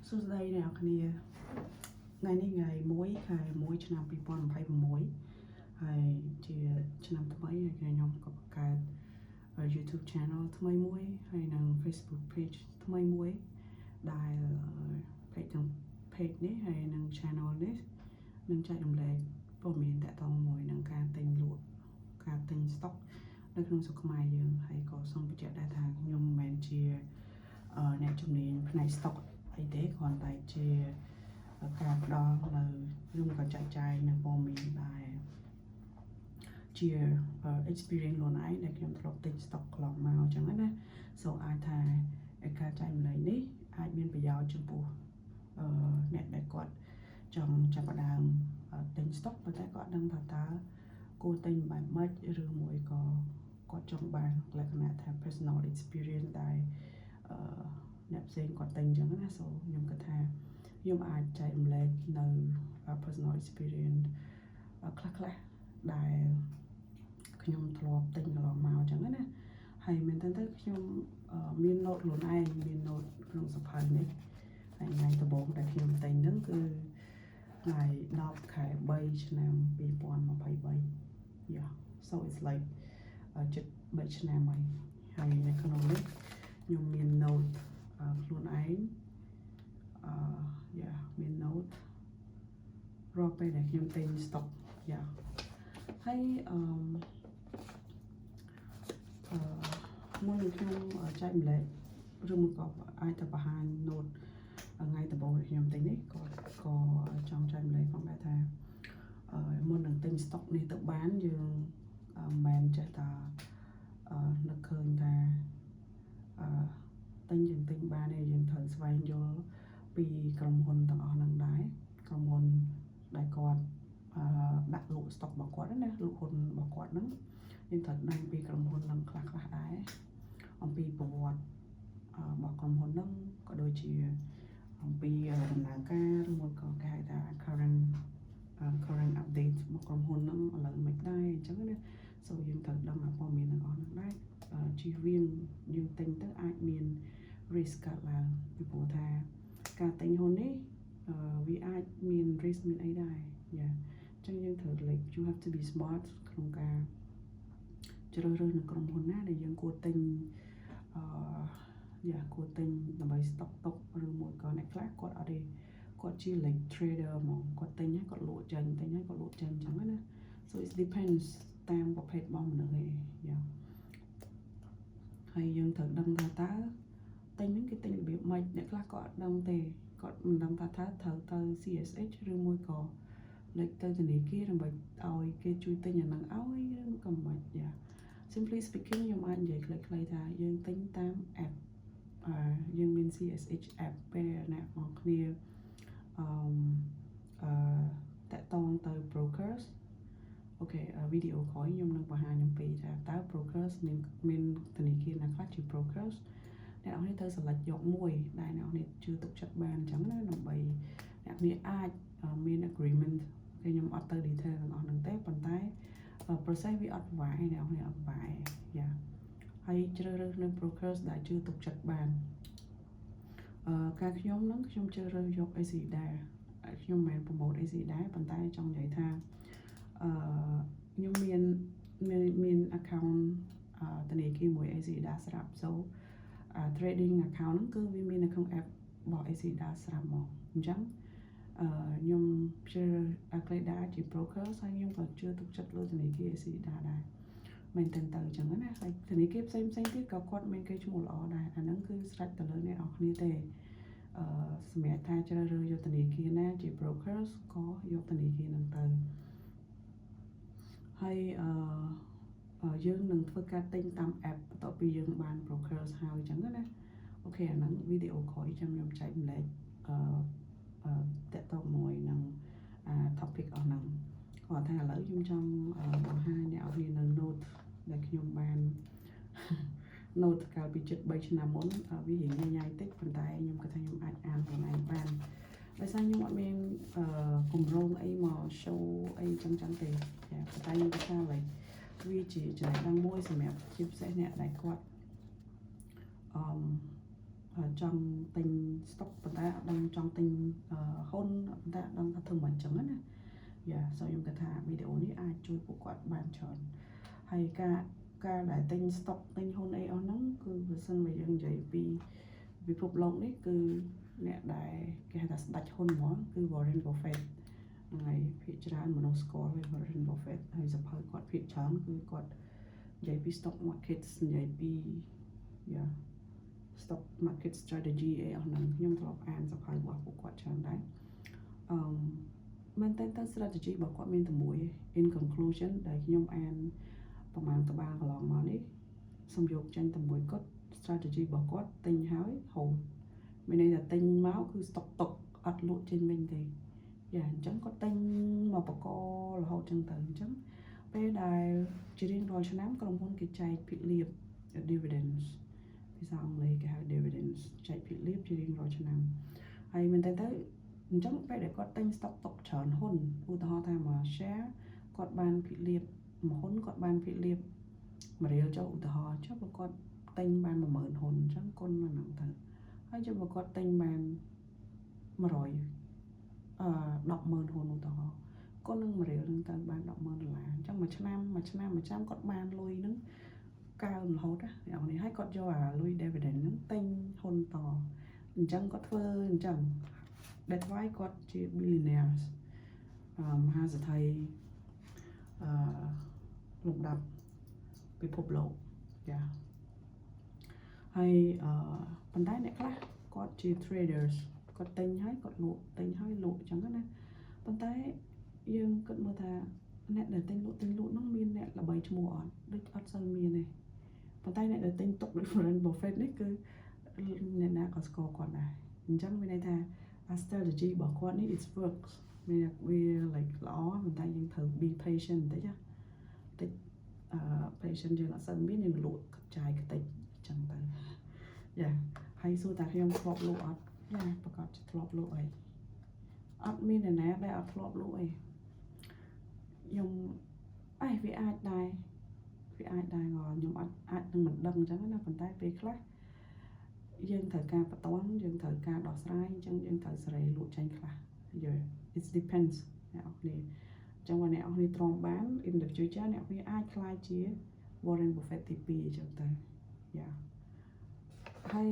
សួស្តីអ្នកនរគ្នាថ្ងៃនេះថ្ងៃ1ខែ1ឆ្នាំ2026ហើយជាឆ្នាំថ្មីហើយខ្ញុំក៏បង្កើត YouTube channel ថ្មីមួយហើយនិង Facebook page ថ្មីមួយដែល page នេះហើយនិង channel នេះនឹងចែករំលែកព័ត៌មានតាក់ទងមួយនឹងការទិញលក់ការទិញ stock នៅក្នុងស្រុកខ្មែរយើងហើយក៏សូមបញ្ជាក់ដែរថាខ្ញុំមិនមែនជាអ្នកជំនាញផ្នែក stock អីទេគ្រាន់តែជាការផ្ដល់នៅខ្ញុំក៏ចែកចាយនៅព័ត៌មានដែលជា experience ខ្លួនឯងដែលខ្ញុំធ្លាប់ទិញ stock កន្លងមកអញ្ចឹងណា so អាចថាការចែករំលែកនេះអាចមានប្រយោជន៍ចំពោះអ្នកដែលគាត់ចង់ចាប់ផ្ដើមទិញ stock ប៉ុន្តែគាត់ដឹងថាតើគួរទិញបែបម៉េចឬមួយក៏គាត់ចង់បានលក្ខណៈថា personal experience ដែលអ្នកផ្សេងគាត់ទិញអញ្ចឹងណា so ខ្ញុំគិតថាខ្ញុំអាចចែករំលែកនៅ personal experience ខ្លះៗដែលខ្ញុំធ្លាប់ទិញកន្លងមកអញ្ចឹងណាហើយមែនតើខ្ញុំមាន note ខ្លួនឯងមាន note ក្នុងសភៅនេះហើយថ្ងៃដំបូងដែលខ្ញុំទិញហ្នឹងគឺថ្ងៃ10ខែ3ឆ្នាំ2023 yeah so it's like ជិត3ឆ្នាំហើយនៅក្នុងនេះខ្ញុំមាន note ខ្លួនឯងyeah មាន note រាល់ពេលដែលខ្ញុំទិញ stock yeah ហើយមុននឹងខ្ញុំចែករំលែកឬមួយក៏អាចទៅបង្ហាញ note ថ្ងៃដំបូងដែលខ្ញុំទិញនេះក៏ចង់ចែករំលែកផងដែរថាមុននឹងទិញ stock នេះទៅបានយើងមិនមែនចេះតែនឹកឃើញថាទិញបានទេយើងត្រូវស្វែងយល់ពីក្រុមហ៊ុនទាំងអស់ហ្នឹងដែរក្រុមហ៊ុនដែលគាត់ដាក់លក់ stock របស់គាត់ណាលក់ហ៊ុនរបស់គាត់ហ្នឹងយើងត្រូវដឹងពីក្រុមហ៊ុនហ្នឹងខ្លះដែរអំពីប្រវត្តិរបស់ក្រុមហ៊ុនហ្នឹងក៏ដូចជាអំពីដំណើរការឬមួយក៏គេហៅថា current update របស់ក្រុមហ៊ុនហ្នឹងឥឡូវមិនដែរអញ្ចឹងណា so យើងត្រូវដឹងព័ត៌មានទាំងអស់ហ្នឹងដែរជៀសវាងយើងទិញទៅអាចមាន risk កើតឡើងពីព្រោះថាការទិញហ៊ុននេះវាអាចមាន risk មានអីដែរយ៉ាអញ្ចឹងយើងត្រូវ like you have to be smart ក្នុងការជ្រើសរើសនៅក្រុមហ៊ុនណាដែលយើងគួរទិញគួរទិញដើម្បី stock ទុកឬមួយក៏អ្នកខ្លះគាត់អត់ទេគាត់ជា like trader ហ្មងគាត់ទិញហើយគាត់លក់ចេញទិញហើយគាត់លក់ចេញអញ្ចឹងណា so it depends តាមប្រភេទរបស់មនុស្សឯងយ៉ាហើយយើងត្រូវដឹងថាតើទិញហ្នឹងគេទិញរបៀបម៉េចអ្នកខ្លះក៏អត់ដឹងទេគាត់មិនដឹងថាត្រូវទៅ CSH ឬមួយក៏លេខទៅធនាគារដើម្បីឲ្យគេជួយទិញអាហ្នឹងឲ្យឬក៏មិនយ៉ា simply speaking ខ្ញុំអាចនិយាយខ្លីៗថាយើងទិញតាម app យើងមាន CSH app ពេលអ្នកនរគ្នាតាក់ទងទៅ brokers អូខេវីដេអូក្រោយខ្ញុំនឹងបង្ហាញអំពីថាតើ brokers មានធនាគារណាខ្លះជា brokers អ្នកនរគ្នាត្រូវ select យកមួយដែលអ្នកនរគ្នាជឿទុកចិត្តបានអញ្ចឹងណាដើម្បីអ្នកគ្នាអាចមាន agreement គេខ្ញុំអត់ទៅ detail ទាំងអស់ហ្នឹងទេប៉ុន្តែ process វាអត់ប្រវែអ្នកនរគ្នាអត់ប្រវែយ៉ាហើយជ្រើសរើសនៅ brokers ដែលជឿទុកចិត្តបានការខ្ញុំហ្នឹងខ្ញុំជ្រើសរើសយក AC ដែរខ្ញុំមិនមែន promote AC ដែរប៉ុន្តែចង់និយាយថាខ្ញុំមាន account ធនាគារមួយ AC ដែរស្រាប់ so trading account ហ្នឹងគឺវាមាននៅក្នុង app របស់ AC ដែរស្រាប់មកអញ្ចឹងខ្ញុំជ្រើស Akleda ជា broker ហើយខ្ញុំក៏ជឿទុកចិត្តលើធនាគារ AC ដែរមែនតើទៅអញ្ចឹងណាហើយធនាគារផ្សេងទៀតក៏គាត់មានកេរ្តិ៍ឈ្មោះល្អដែរអាហ្នឹងគឺស្រេចទៅលើអ្នកនរគ្នាទេសម្រាប់ថាជ្រើសរើសយកធនាគារណាជា brokers ក៏យកធនាគារហ្នឹងទៅហើយយើងនឹងធ្វើការទិញតាម app បន្ទាប់ពីយើងបាន brokers ហើយអញ្ចឹងណាអូខេអាហ្នឹងវីដេអូក្រោយខ្ញុំចែករំលែកតាក់ទងមួយនឹងtopic អស់ហ្នឹងគាត់ថាឥឡូវខ្ញុំចង់បង្ហាញអ្នកនរគ្នានៅ note ដែលខ្ញុំបាន note កាលពីជិត3ឆ្នាំមុនវារៀងញ៉ៃតិចប៉ុន្តែខ្ញុំគិតថាខ្ញុំអាចអានខ្លួនឯងបានដោយសារខ្ញុំអត់មានគម្រោងអីមក show អីចឹងទេចាប៉ុន្តែខ្ញុំគិតថា like វាជាចំណេះដឹងមួយសម្រាប់ជាពិសេសអ្នកដែលគាត់ trong tình stock bọn ta đang trong tình hôn bọn ta đang thường mình chẳng á dạ sau dùng cái thả video này ai chui của quạt bàn tròn hay ca lại tình stock tình hôn ấy ở nắng cứ vừa sân về dân dậy vì phục lòng đấy cứ nè đại cái hạt đặt hôn mỏ cứ Warren Buffett ngày phía trên mà nó score với Warren Buffett hay dập hơi quạt phía chán cứ quạt dậy vì stock market dậy vì yeah stock market strategy ấy ở nắng nhưng thọ an dập hơi của quạt chán đấy mình tên strategy bảo quạt mình từ mũi in conclusion đấy nhưng anประมาณ3 កន្លងមកនេះសំយោគចេញតែមួយគាត់ strategy របស់គាត់ទិញហើយហូបមានន័យថាទិញមកគឺ stock ទុកអត់លក់ចេញវិញទេយ៉ាអញ្ចឹងគាត់ទិញមកបករហូតចឹងទៅអញ្ចឹងពេលដែលជារៀងរាល់ឆ្នាំក្រុមហ៊ុនគេចែកភាគលាភ dividends ភាសាអង់គ្លេសគេហៅ dividends ចែកភាគលាភជារៀងរាល់ឆ្នាំហើយមែនតើទៅអញ្ចឹងពេលដែលគាត់ទិញ stock ទុកច្រើនហ៊ុនឧទាហរណ៍ថាមក share គាត់បានភាគលាភមួយហ៊ុនគាត់បានភាគលាភ1រៀលចុះឧទាហរណ៍ចុះបើគាត់ទិញបាន10000ហ៊ុនអញ្ចឹងគុណមកហ្នឹងទៅហើយចុះបើគាត់ទិញបាន100 100000ហ៊ុនឧទាហរណ៍គុណនឹង1រៀលហ្នឹងទៅបាន$100,000អញ្ចឹងមួយឆ្នាំគាត់បានលុយហ្នឹងកើរហូតណាអ្នកនេះហើយគាត់យកអាលុយ dividend ហ្នឹងទិញហ៊ុនតអញ្ចឹងគាត់ធ្វើអញ្ចឹង that's why គាត់ជា billionaires មហាសេដ្ឋីលំដាប់ពិភពលោកចាហើយប៉ុន្តែអ្នកខ្លះគាត់ជា traders គាត់ទិញហើយគាត់លក់ទិញហើយលក់អញ្ចឹងណាប៉ុន្តែយើងគិតមើលថាអ្នកដែលទិញលក់ហ្នឹងមានអ្នកល្បីឈ្មោះអត់ដូចអត់សូវមានទេប៉ុន្តែអ្នកដែលទិញទុកដូច Warren Buffett នេះគឺអ្នកណាក៏ស្គាល់គាត់ដែរអញ្ចឹងមានន័យថា strategy របស់គាត់នេះ it works មានវា like ល្អប៉ុន្តែយើងត្រូវ be patient បន្តិចណាតិចpatient យើងអត់សូវមានយើងលក់ចាយតិចអញ្ចឹងទៅយ៉ាហើយសួរថាខ្ញុំធ្លាប់លក់អត់យ៉ាប្រកាសជាធ្លាប់លក់អីអត់មានអ្នកណាដែលអត់ធ្លាប់លក់អីខ្ញុំវាអាចដែរខ្ញុំអាចនឹងមិនដឹងអញ្ចឹងណាប៉ុន្តែពេលខ្លះយើងត្រូវការបន្ទាន់យើងត្រូវការដោះស្រាយអញ្ចឹងយើងត្រូវសេរីលក់ចាញ់ខ្លះយល់ it depends អ្នកនេះចឹងបើអ្នកនេះទ្រាំបាន in the future អ្នកវាអាចខ្លាយជា Warren Buffett ទី2អញ្ចឹងទៅយ៉ាហើយ